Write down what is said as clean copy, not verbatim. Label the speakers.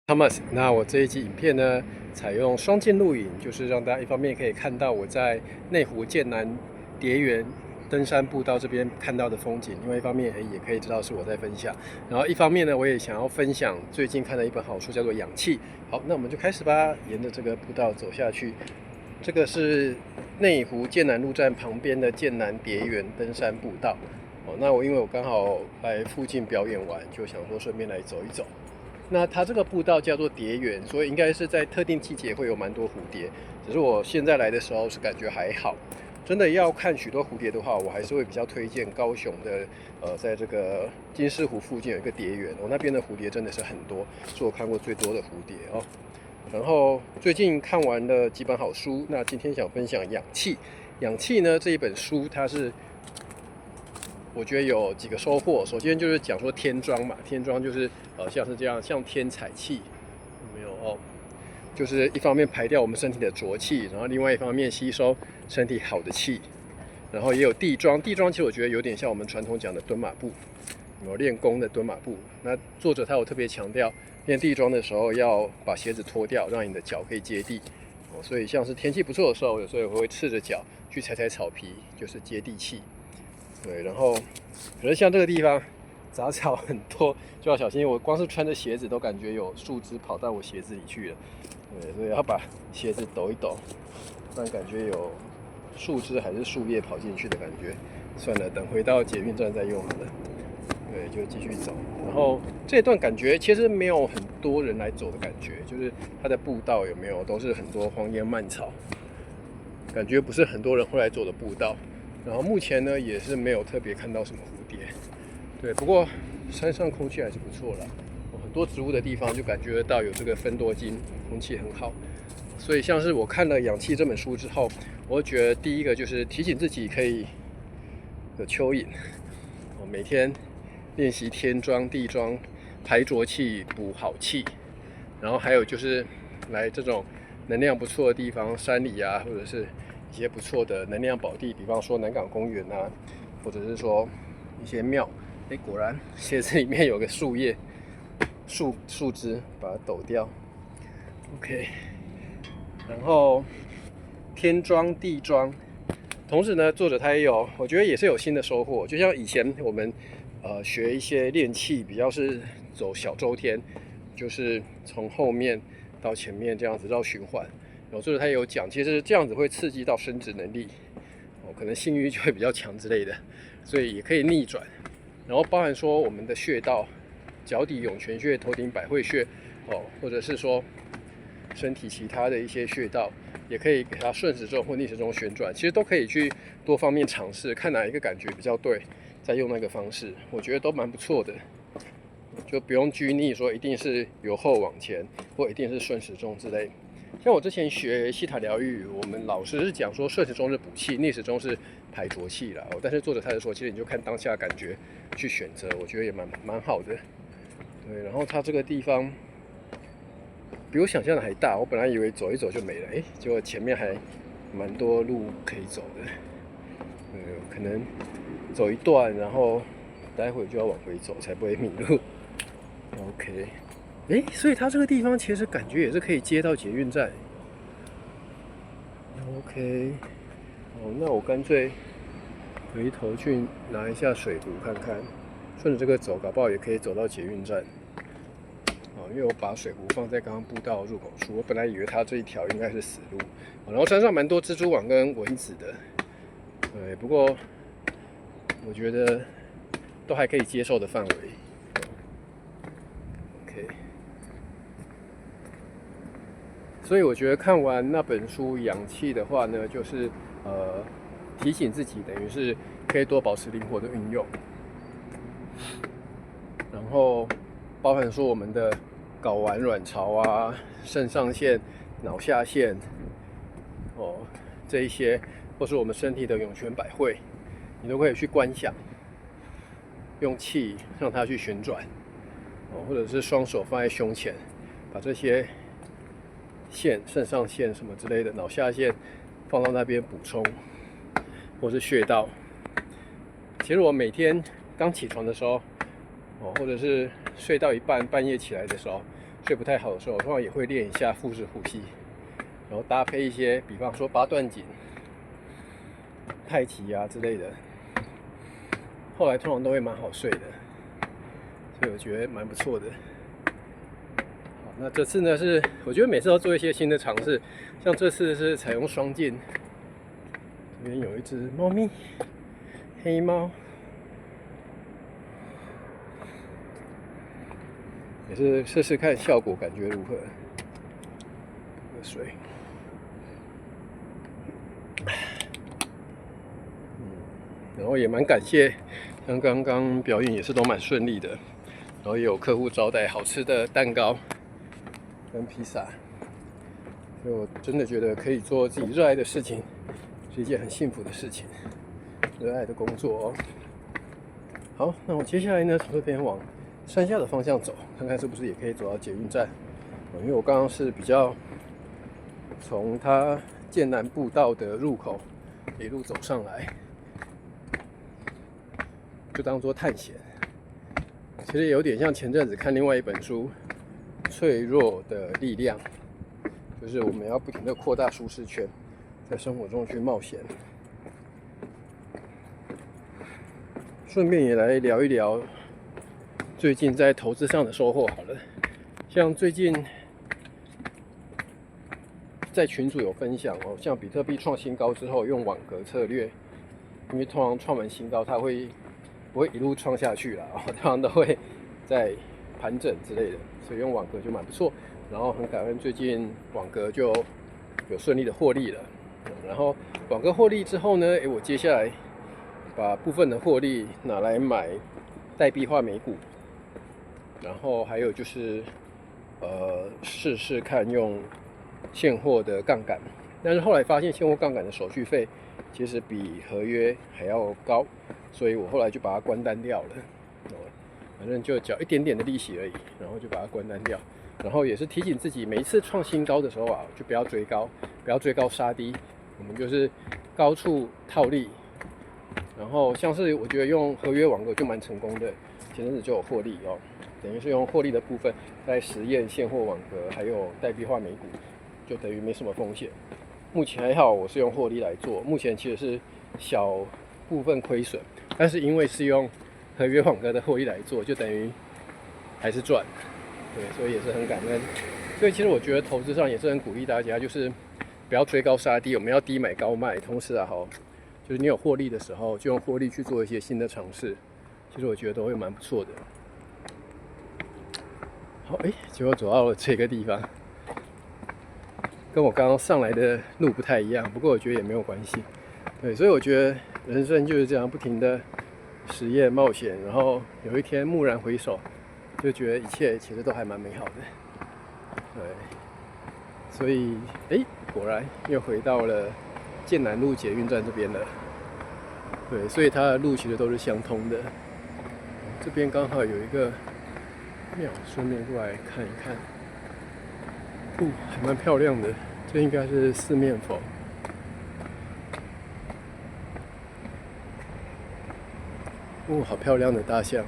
Speaker 1: Thomas，那我这一集影片呢，采用双镜录影，就是让大家一方面可以看到我在内湖剑南蝶园登山步道这边看到的风景，另外一方面也可以知道是我在分享。然后一方面呢，我也想要分享最近看的一本好书，叫做《氧气》。好，那我们就开始吧，沿着这个步道走下去。这个是内湖剑南路站旁边的剑南蝶园登山步道。那因为我刚好来附近表演完，就想说顺便来走一走。那它这个步道叫做蝶园，所以应该是在特定季节会有蛮多蝴蝶。只是我现在来的时候是感觉还好。真的要看许多蝴蝶的话，我还是会比较推荐高雄的，在这个金狮湖附近有一个蝶园，那边的蝴蝶真的是很多，是我看过最多的蝴蝶哦。然后最近看完了几本好书，那今天想分享《氧气》。《氧气》呢这一本书，它是我觉得有几个收获。首先就是讲说天装嘛，天装就是像是这样，像天采气，有没有哦？就是一方面排掉我们身体的浊气，然后另外一方面吸收身体好的气。然后也有地装，地装其实我觉得有点像我们传统讲的蹲马步，有练功的蹲马步。那作者他有特别强调，练地装的时候要把鞋子脱掉，让你的脚可以接地。所以像是天气不错的时候，有时候也会赤着脚去踩踩草皮，就是接地气。对，然后可是像这个地方杂草很多，就要小心。我光是穿着鞋子都感觉有树枝跑到我鞋子里去了。对，所以要把鞋子抖一抖，不然感觉有树枝还是树叶跑进去的感觉。算了，等回到捷运站再用好了。对，就继续走。然后这段感觉其实没有很多人来走的感觉，就是它的步道有没有都是很多荒烟蔓草，感觉不是很多人会来走的步道。然后目前呢也是没有特别看到什么蝴蝶。对，不过山上空气还是不错啦，很多植物的地方就感觉得到有这个芬多精，空气很好。所以像是我看了《氧气》这本书之后，我觉得第一个就是提醒自己可以有蚯蚓，每天练习天装地装，排浊气补好气。然后还有就是来这种能量不错的地方，山里啊，或者是一些不错的能量宝地，比方说南港公园啊，或者是说一些庙。果然鞋子里面有个树叶、树枝，把它抖掉。OK， 然后天装地装，同时呢，作者他也有，我觉得也是有新的收获。就像以前我们学一些练气，比较是走小周天，就是从后面到前面这样子绕循环。然后作者他也有讲，其实这样子会刺激到生殖能力，可能性欲就会比较强之类的，所以也可以逆转。然后包含说我们的穴道，脚底涌泉穴、头顶百会穴，或者是说身体其他的一些穴道，也可以给它顺时钟或逆时钟旋转，其实都可以去多方面尝试，看哪一个感觉比较对，再用那个方式，我觉得都蛮不错的，就不用拘泥说一定是由后往前，或一定是顺时钟之类。像我之前学西塔疗愈，我们老师是讲说顺时钟是补气，逆时钟是排浊气啦。但是作者他是说，其实你就看当下感觉去选择，我觉得也蛮好的。对，然后它这个地方比我想象的还大，我本来以为走一走就没了，结果前面还蛮多路可以走的。可能走一段，然后待会就要往回走，才不会迷路。OK。所以它这个地方其实感觉也是可以接到捷运站。OK，那我干脆回头去拿一下水壶看看，顺着这个走，搞不好也可以走到捷运站。因为我把水壶放在刚刚步道入口处，我本来以为它这一条应该是死路。然后山上蛮多蜘蛛网跟蚊子的，不过我觉得都还可以接受的范围。OK。所以我觉得看完那本书《氧气》的话呢，就是提醒自己，等于是可以多保持灵活的运用，然后包含说我们的睾丸、卵巢啊、肾上腺、脑下腺，这一些，或是我们身体的涌泉百会，你都可以去观想，用气让它去旋转，或者是双手放在胸前，把这些线、肾上腺什么之类的，脑下腺放到那边补充，或是穴道。其实我每天刚起床的时候，或者是睡到一半半夜起来的时候，睡不太好的时候，我通常也会练一下腹式呼吸，然后搭配一些，比方说八段锦、太极啊之类的，后来通常都会蛮好睡的，所以我觉得蛮不错的。好，那这次呢我觉得每次都做一些新的尝试，像这次是采用双剑，这边有一只猫咪，黑猫。也是试试看效果，感觉如何？喝水。然后也蛮感谢，像刚刚表演也是都蛮顺利的，然后也有客户招待好吃的蛋糕跟披萨，所以我真的觉得可以做自己热爱的事情，是一件很幸福的事情，热爱的工作哦。好，那我接下来呢，从这边往山下的方向走，看看是不是也可以走到捷运站。因为我刚刚是比较从它剑南步道的入口一路走上来，就当做探险。其实有点像前阵子看另外一本书《脆弱的力量》，就是我们要不停的扩大舒适圈，在生活中去冒险。顺便也来聊一聊最近在投资上的收获好了，像最近在群组有分享哦，像比特币创新高之后用网格策略，因为通常创完新高它不会一路创下去啦，通常都会在盘整之类的，所以用网格就蛮不错。然后很感恩最近网格就有顺利的获利了，然后网格获利之后呢，我接下来把部分的获利拿来买代币化美股。然后还有就是试试看用现货的杠杆，但是后来发现现货杠杆的手续费其实比合约还要高，所以我后来就把它关单掉了。反正就缴一点点的利息而已，然后就把它关单掉。然后也是提醒自己，每一次创新高的时候啊，就不要追高，不要追高杀低，我们就是高处套利。然后像是我觉得用合约网格就蛮成功的，前阵子就有获利哦。等于是用获利的部分在实验现货网格，还有代币化美股，就等于没什么风险。目前还好，我是用获利来做，目前其实是小部分亏损，但是因为是用合约网格的获利来做，就等于还是赚。对，所以也是很感恩。所以其实我觉得投资上也是很鼓励大家，就是不要追高杀低，我们要低买高卖。同时啊，就是你有获利的时候，就用获利去做一些新的尝试，其实我觉得都会蛮不错的。好，结果走到了这个地方，跟我刚刚上来的路不太一样，不过我觉得也没有关系。对，所以我觉得人生就是这样，不停的实验冒险，然后有一天蓦然回首，就觉得一切其实都还蛮美好的。对，所以果然又回到了剑南路捷运站这边了。对，所以它的路其实都是相通的。这边刚好有一个庙，顺便过来看一看。还蛮漂亮的，这应该是四面佛。好漂亮的大象。